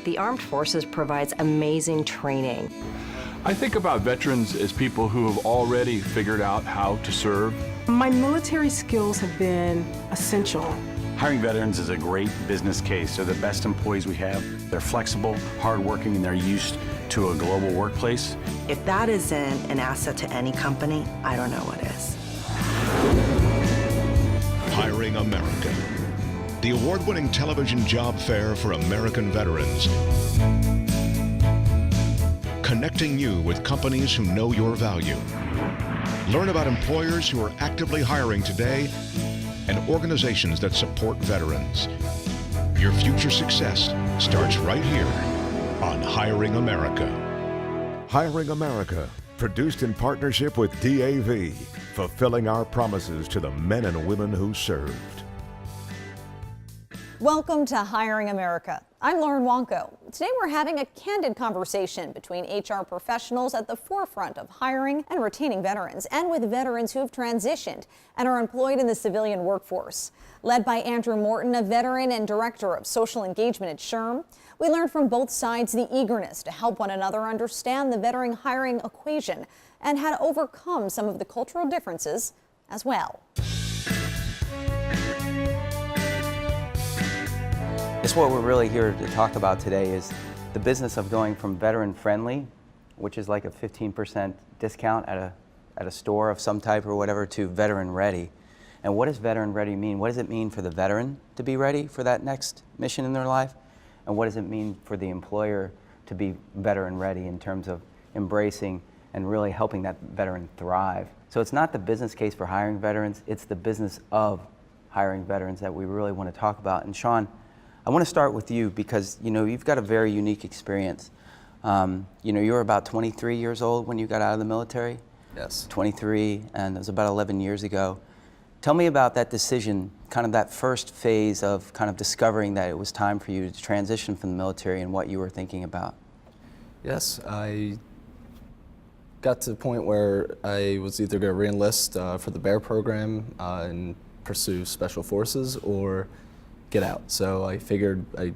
the Armed Forces provides amazing training. I think about veterans as people who have already figured out how to serve. My military skills have been essential. Hiring veterans is a great business case. They're the best employees we have. They're flexible, hardworking, and they're used to a global workplace. If that isn't an asset to any company, I don't know what is. Hiring America, the award-winning television job fair for American veterans. Connecting you with companies who know your value. Learn about employers who are actively hiring today and organizations that support veterans. Your future success starts right here on Hiring America. Hiring America, produced in partnership with DAV, fulfilling our promises to the men and women who served. Welcome to Hiring America. I'm Lauren Wonko. Today we're having a candid conversation between HR professionals at the forefront of hiring and retaining veterans, and with veterans who have transitioned and are employed in the civilian workforce. Led by Andrew Morton, a veteran and director of social engagement at SHRM, we learned from both sides the eagerness to help one another understand the veteran hiring equation and how to overcome some of the cultural differences as well. It's what we're really here to talk about today is the business of going from veteran friendly, which is like a 15% discount at a store of some type or whatever, to veteran ready. And what does veteran ready mean? What does it mean for the veteran to be ready for that next mission in their life? And what does it mean for the employer to be veteran ready in terms of embracing and really helping that veteran thrive? So it's not the business case for hiring veterans, it's the business of hiring veterans that we really want to talk about. And Sean, I want to start with you because you've got a very unique experience. You were about 23 years old when you got out of the military. Yes. 23, and it was about 11 years ago. Tell me about that decision, kind of that first phase of kind of discovering that it was time for you to transition from the military and what you were thinking about. Yes, I got to the point where I was either going to re-enlist for the BEAR program and pursue special forces, or get out. So I figured I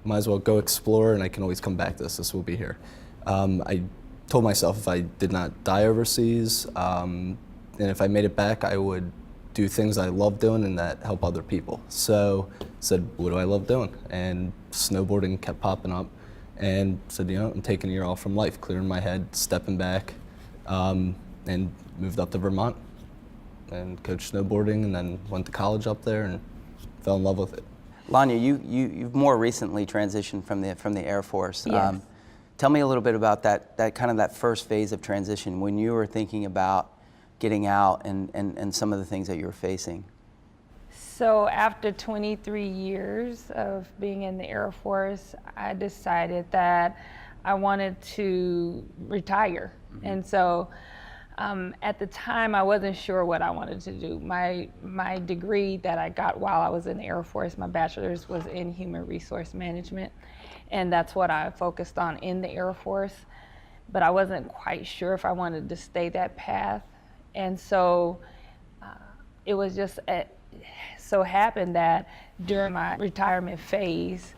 might as well go explore, and I can always come back to this. This will be here. I told myself if I did not die overseas, and if I made it back, I would do things I love doing and that help other people. So I said, what do I love doing? And snowboarding kept popping up, and said, I'm taking a year off from life, clearing my head, stepping back, and moved up to Vermont and coached snowboarding, and then went to college up there and fell in love with it. Launia, you've more recently transitioned from the Air Force. Yes. Tell me a little bit about that kind of that first phase of transition when you were thinking about getting out and some of the things that you were facing. So after 23 years of being in the Air Force, I decided that I wanted to retire. Mm-hmm. And so at the time, I wasn't sure what I wanted to do. My degree that I got while I was in the Air Force, my bachelor's, was in human resource management, and that's what I focused on in the Air Force. But I wasn't quite sure if I wanted to stay that path, and so it was just so happened that during my retirement phase,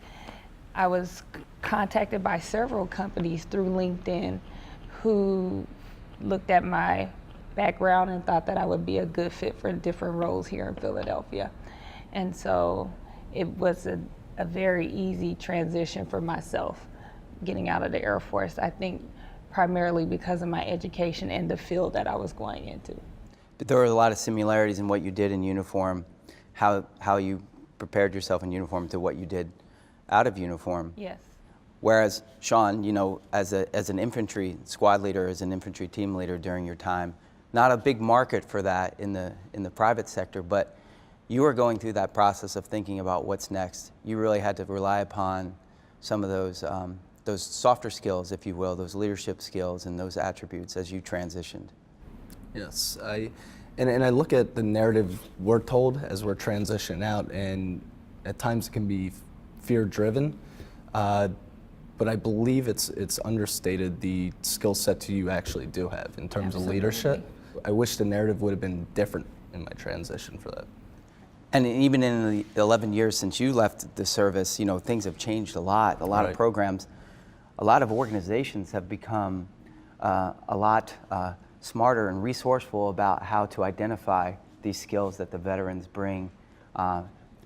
I was contacted by several companies through LinkedIn who looked at my background and thought that I would be a good fit for different roles here in Philadelphia. And so it was a very easy transition for myself getting out of the Air Force, I think primarily because of my education and the field that I was going into. But there were a lot of similarities in what you did in uniform, how you prepared yourself in uniform to what you did out of uniform. Yes. Whereas Sean, as an infantry squad leader, as an infantry team leader during your time, not a big market for that in the private sector, but you were going through that process of thinking about what's next. You really had to rely upon some of those softer skills, if you will, those leadership skills and those attributes as you transitioned. Yes, and I look at the narrative we're told as we're transitioning out, and at times it can be fear-driven. But I believe it's understated the skill set you actually do have in terms of leadership. I wish the narrative would have been different in my transition for that. And even in the 11 years since you left the service, you know, things have changed a lot. A lot of programs, a lot of organizations have become a lot smarter and resourceful about how to identify these skills that the veterans bring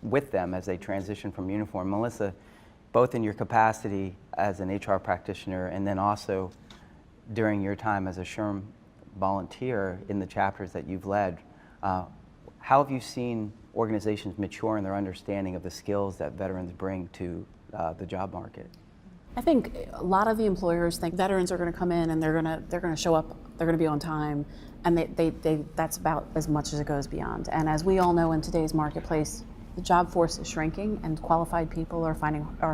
with them as they transition from uniform. Melissa, both in your capacity as an HR practitioner and then also during your time as a SHRM volunteer in the chapters that you've led, how have you seen organizations mature in their understanding of the skills that veterans bring to the job market? I think a lot of the employers think veterans are going to come in and they're going to show up, they're going to be on time, and that's about as much as it goes beyond. And as we all know, in today's marketplace, the job force is shrinking, and qualified people are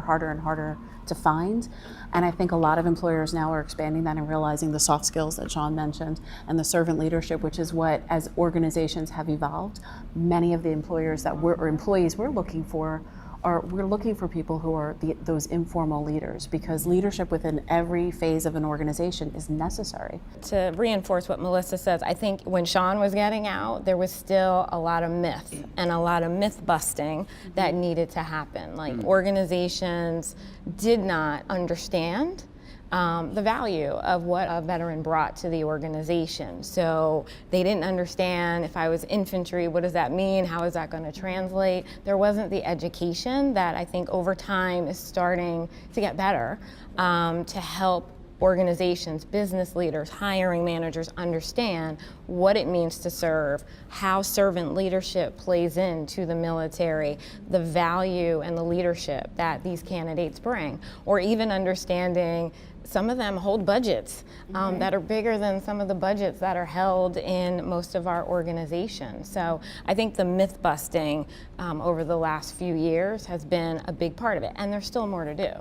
harder and harder to find. And I think a lot of employers now are expanding that and realizing the soft skills that Sean mentioned and the servant leadership, which is what, as organizations have evolved, many of the employers that employees we're looking for we're looking for people who are those informal leaders, because leadership within every phase of an organization is necessary. To reinforce what Melissa says, I think when Sean was getting out, there was still a lot of myth and a lot of myth busting that needed to happen. Like organizations did not understand the value of what a veteran brought to the organization. So they didn't understand, if I was infantry, what does that mean? How is that going to translate? There wasn't the education that I think over time is starting to get better to help organizations, business leaders, hiring managers understand what it means to serve, how servant leadership plays into the military, the value and the leadership that these candidates bring, or even understanding some of them hold budgets that are bigger than some of the budgets that are held in most of our organizations. So I think the myth busting over the last few years has been a big part of it, and there's still more to do.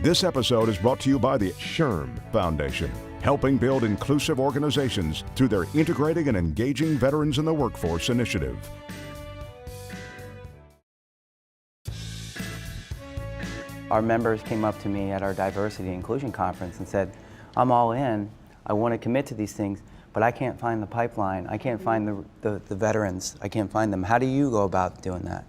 This episode is brought to you by the SHRM Foundation, helping build inclusive organizations through their Integrating and Engaging Veterans in the Workforce initiative. Our members came up to me at our diversity and inclusion conference and said, I'm all in, I want to commit to these things, but I can't find the pipeline, I can't find the veterans, I can't find them. How do you go about doing that?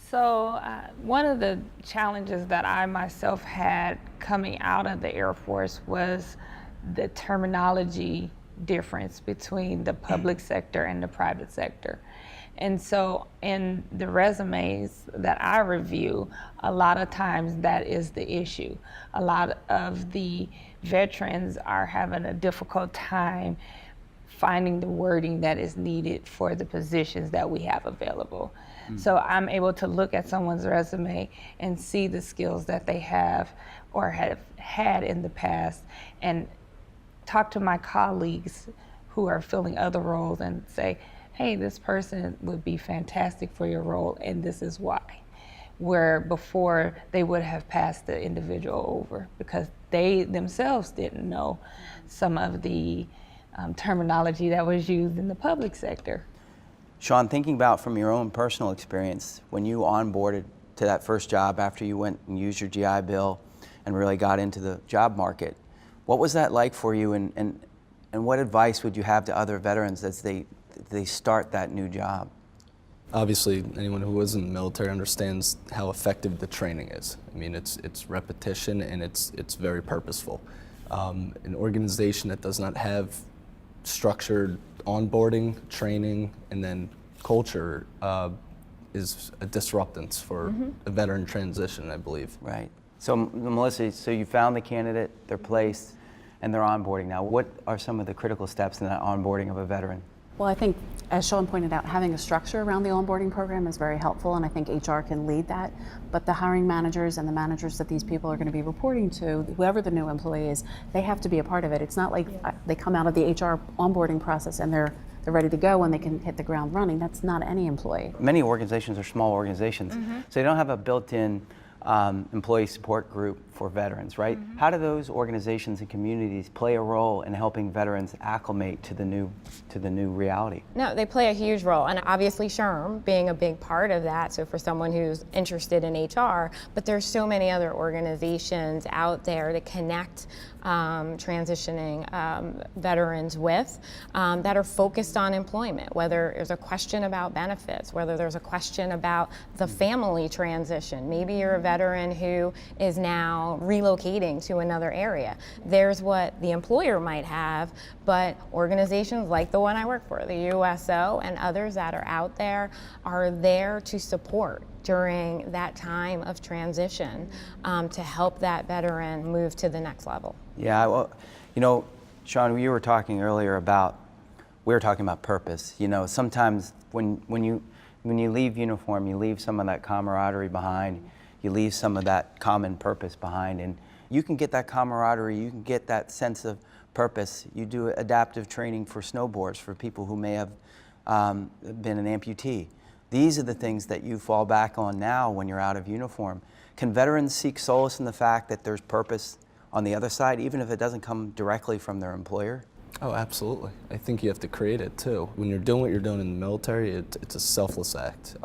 So one of the challenges that I myself had coming out of the Air Force was the terminology difference between the public sector and the private sector. And so in the resumes that I review, a lot of times that is the issue. A lot of the veterans are having a difficult time finding the wording that is needed for the positions that we have available. So I'm able to look at someone's resume and see the skills that they have or have had in the past, and talk to my colleagues who are filling other roles and say, hey, this person would be fantastic for your role, and this is why. Where before they would have passed the individual over because they themselves didn't know some of the terminology that was used in the public sector. Sean, thinking about from your own personal experience, when you onboarded to that first job after you went and used your GI Bill and really got into the job market, what was that like for you, and what advice would you have to other veterans as they start that new job? Obviously, anyone who was in the military understands how effective the training is. I mean, it's repetition and it's very purposeful. An organization that does not have structured onboarding, training, and then culture is a disruptance for a veteran transition, I believe. Right. So Melissa, so you found the candidate, they're placed, and they're onboarding now. What are some of the critical steps in that onboarding of a veteran? Well, I think, as Sean pointed out, having a structure around the onboarding program is very helpful, and I think HR can lead that. But the hiring managers and the managers that these people are going to be reporting to, whoever the new employee is, they have to be a part of it. It's not like they come out of the HR onboarding process and they're ready to go and they can hit the ground running. That's not any employee. Many organizations are small organizations, so they don't have a built-in employee support group for veterans, right? How do those organizations and communities play a role in helping veterans acclimate to the new reality? No, they play a huge role, and obviously SHRM being a big part of that, so for someone who's interested in HR, but there's so many other organizations out there to connect transitioning veterans with that are focused on employment, whether there's a question about benefits, whether there's a question about the family transition. Maybe you're a veteran who is now relocating to another area. There's what the employer might have, but organizations like the one I work for, the USO, and others that are out there are there to support during that time of transition to help that veteran move to the next level. Yeah, well, you know, Sean, we were talking about purpose. You know, sometimes when you leave uniform, you leave some of that camaraderie behind, you leave some of that common purpose behind, and you can get that camaraderie, you can get that sense of purpose. You do adaptive training for snowboards for people who may have been an amputee. These are the things that you fall back on now when you're out of uniform. Can veterans seek solace in the fact that there's purpose on the other side, even if it doesn't come directly from their employer? Oh, absolutely. I think you have to create it too. When you're doing what you're doing in the military, it's a selfless act.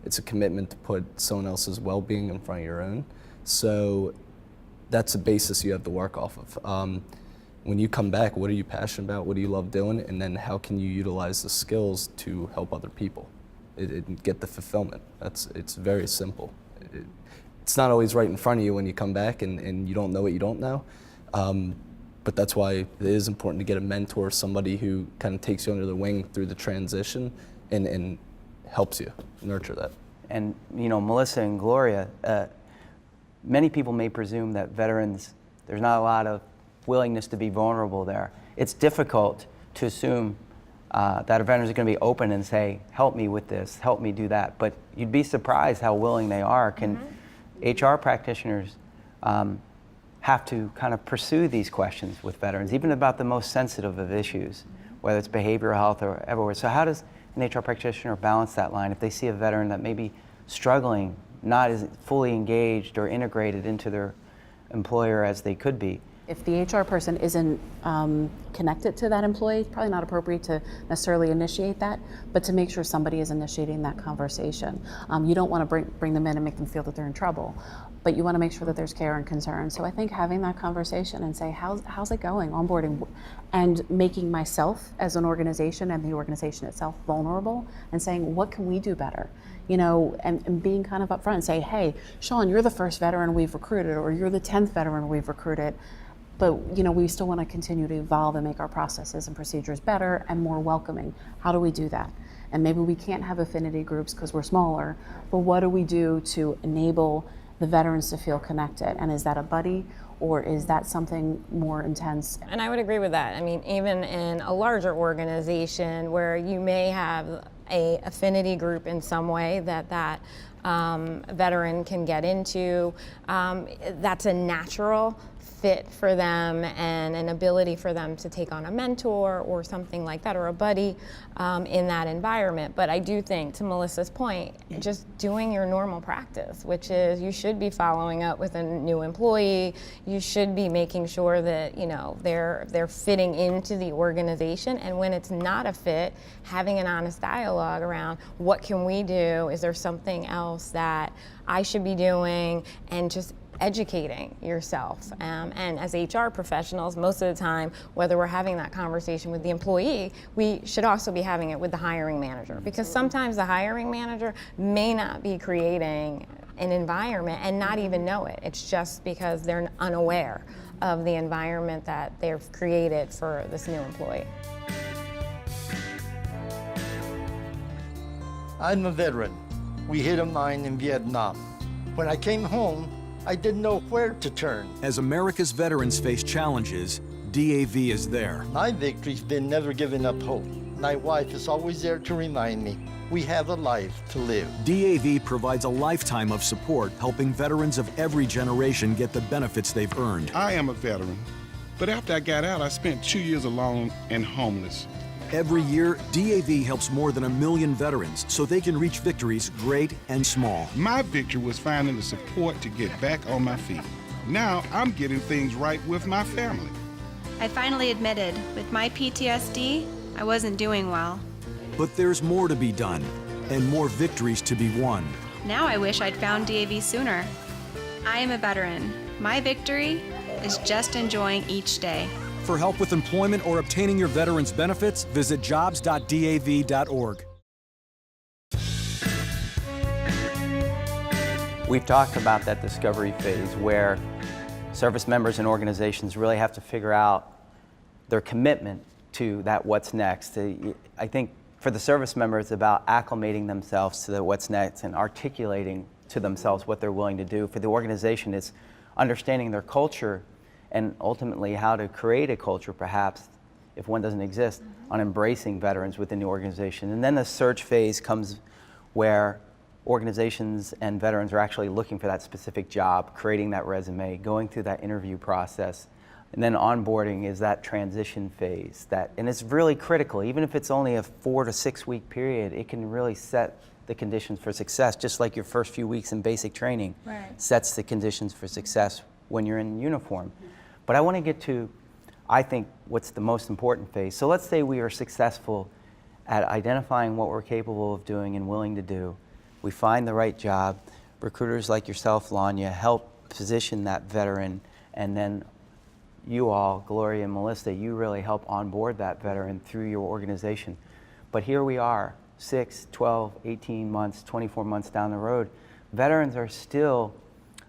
It's a commitment to put someone else's well-being in front of your own. So that's a basis you have to work off of. When you come back, what are you passionate about? What do you love doing? And then how can you utilize the skills to help other people? Get the fulfillment. It's very simple. It's not always right in front of you when you come back and you don't know what you don't know. But that's why it is important to get a mentor, somebody who kind of takes you under the wing through the transition and helps you nurture that. And you know, Melissa and Gloria, many people may presume that veterans, there's not a lot of willingness to be vulnerable there. It's difficult to assume that a veteran is going to be open and say, help me with this, help me do that. But you'd be surprised how willing they are. Can HR practitioners have to kind of pursue these questions with veterans, even about the most sensitive of issues, whether it's behavioral health or everywhere. So how does an HR practitioner balance that line if they see a veteran that may be struggling, not as fully engaged or integrated into their employer as they could be? If the HR person isn't connected to that employee, it's probably not appropriate to necessarily initiate that, but to make sure somebody is initiating that conversation. You don't want to bring them in and make them feel that they're in trouble, but you want to make sure that there's care and concern. So I think having that conversation and say, how's it going, onboarding, and making myself as an organization and the organization itself vulnerable and saying, what can we do better? You know, and being kind of upfront and say, hey, Sean, you're the first veteran we've recruited, or you're the 10th veteran we've recruited. But you know, we still want to continue to evolve and make our processes and procedures better and more welcoming. How do we do that? And maybe we can't have affinity groups because we're smaller, but what do we do to enable the veterans to feel connected? And is that a buddy, or is that something more intense? And I would agree with that. I mean, even in a larger organization where you may have a affinity group in some way that veteran can get into, that's a natural fit for them and an ability for them to take on a mentor or something like that, or a buddy in that environment. But I do think, to Melissa's point, just doing your normal practice, which is you should be following up with a new employee, you should be making sure that, you know, they're fitting into the organization, and when it's not a fit, having an honest dialogue around what can we do, is there something else that I should be doing, and just educating yourself. And as HR professionals, most of the time, whether we're having that conversation with the employee, we should also be having it with the hiring manager, because sometimes the hiring manager may not be creating an environment and not even know it. It's just because they're unaware of the environment that they've created for this new employee. I'm a veteran. We hit a mine in Vietnam. When I came home, I didn't know where to turn. As America's veterans face challenges, DAV is there. My victory's been never giving up hope. My wife is always there to remind me we have a life to live. DAV provides a lifetime of support, helping veterans of every generation get the benefits they've earned. I am a veteran, but after I got out, I spent 2 years alone and homeless. Every year, DAV helps more than 1 million veterans so they can reach victories great and small. My victory was finding the support to get back on my feet. Now I'm getting things right with my family. I finally admitted, with my PTSD, I wasn't doing well. But there's more to be done and more victories to be won. Now I wish I'd found DAV sooner. I am a veteran. My victory is just enjoying each day. For help with employment or obtaining your veterans' benefits, visit jobs.dav.org. We've talked about that discovery phase where service members and organizations really have to figure out their commitment to that what's next. I think for the service member, it's about acclimating themselves to the what's next and articulating to themselves what they're willing to do. For the organization, it's understanding their culture and ultimately how to create a culture, perhaps, if one doesn't exist, on embracing veterans within the organization. And then the search phase comes where organizations and veterans are actually looking for that specific job, creating that resume, going through that interview process. And then onboarding is that transition phase. And it's really critical. Even if it's only a 4 to 6 week period, it can really set the conditions for success, just like your first few weeks in basic training sets the conditions for success when you're in uniform. But I want to get to, I think, what's the most important phase. So let's say we are successful at identifying what we're capable of doing and willing to do. We find the right job. Recruiters like yourself, Launia, help position that veteran, and then you all, Gloria and Melissa, you really help onboard that veteran through your organization. But here we are, 6, 12, 18 months, 24 months down the road. Veterans are still,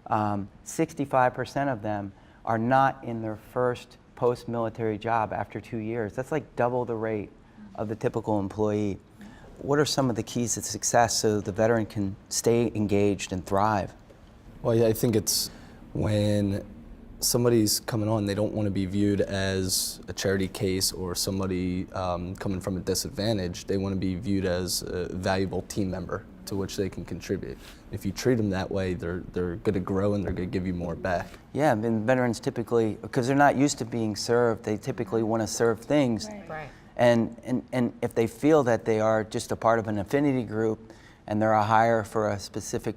65% of them are not in their first post-military job after 2 years. That's like double the rate of the typical employee. What are some of the keys to success so the veteran can stay engaged and thrive? Well, yeah, I think it's when somebody's coming on, they don't want to be viewed as a charity case or somebody coming from a disadvantage. They want to be viewed as a valuable team member to which they can contribute. If you treat them that way, they're going to grow and they're going to give you more back. Yeah, and veterans typically, because they're not used to being served, they typically want to serve things. Right. And if they feel that they are just a part of an affinity group and they're a hire for a specific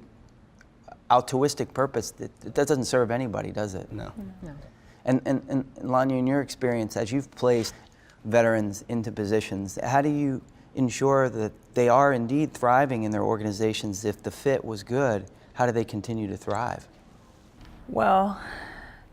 altruistic purpose, that doesn't serve anybody, does it? No. And Launia, in your experience, as you've placed veterans into positions, how do you ensure that they are indeed thriving in their organizations? If the fit was good, how do they continue to thrive? Well,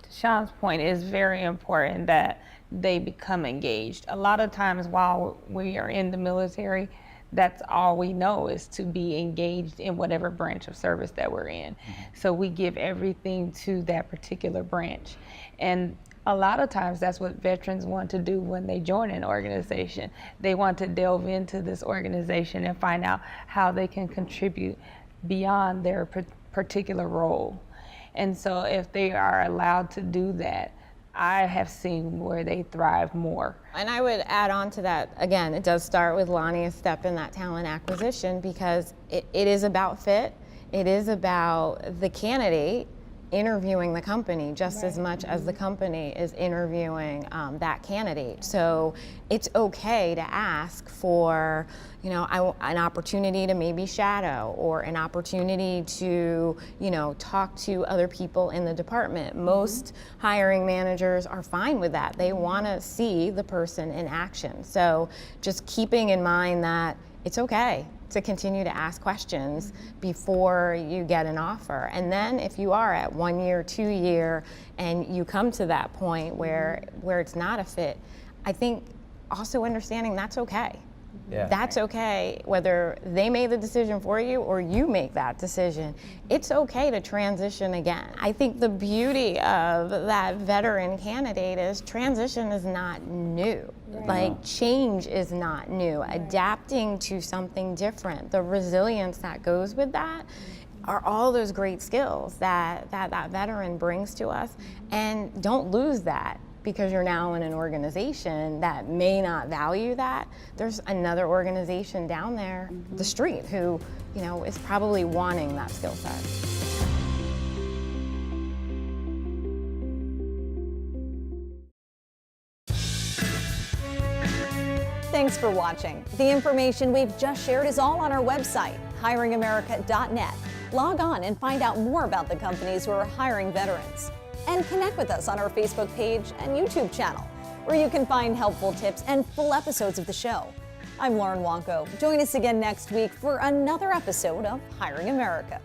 to Sean's point, it's very important that they become engaged. A lot of times while we are in the military, that's all we know is to be engaged in whatever branch of service that we're in. So we give everything to that particular branch. And a lot of times that's what veterans want to do when they join an organization. They want to delve into this organization and find out how they can contribute beyond their particular role. And so if they are allowed to do that, I have seen where they thrive more. And I would add on to that, again, it does start with Launia's step in that talent acquisition, because it is about fit. It is about the candidate interviewing the company just as much as the company is interviewing that candidate. So it's okay to ask for, an opportunity to maybe shadow, or an opportunity to, talk to other people in the department. Most hiring managers are fine with that. They want to see the person in action. So just keeping in mind that it's okay to continue to ask questions before you get an offer. And then if you are at 1 year, 2 year, and you come to that point where it's not a fit, I think also understanding that's okay. Yeah. That's okay, whether they made the decision for you or you make that decision. It's okay to transition again. I think the beauty of that veteran candidate is transition is not new. Right. Like, change is not new. Adapting to something different, the resilience that goes with that, are all those great skills that veteran brings to us. And don't lose that because you're now in an organization that may not value that. There's another organization down there, the street, who, is probably wanting that skill set. Thanks for watching. The information we've just shared is all on our website, hiringamerica.net. Log on and find out more about the companies who are hiring veterans. And connect with us on our Facebook page and YouTube channel, where you can find helpful tips and full episodes of the show. I'm Lauren Wanko. Join us again next week for another episode of Hiring America.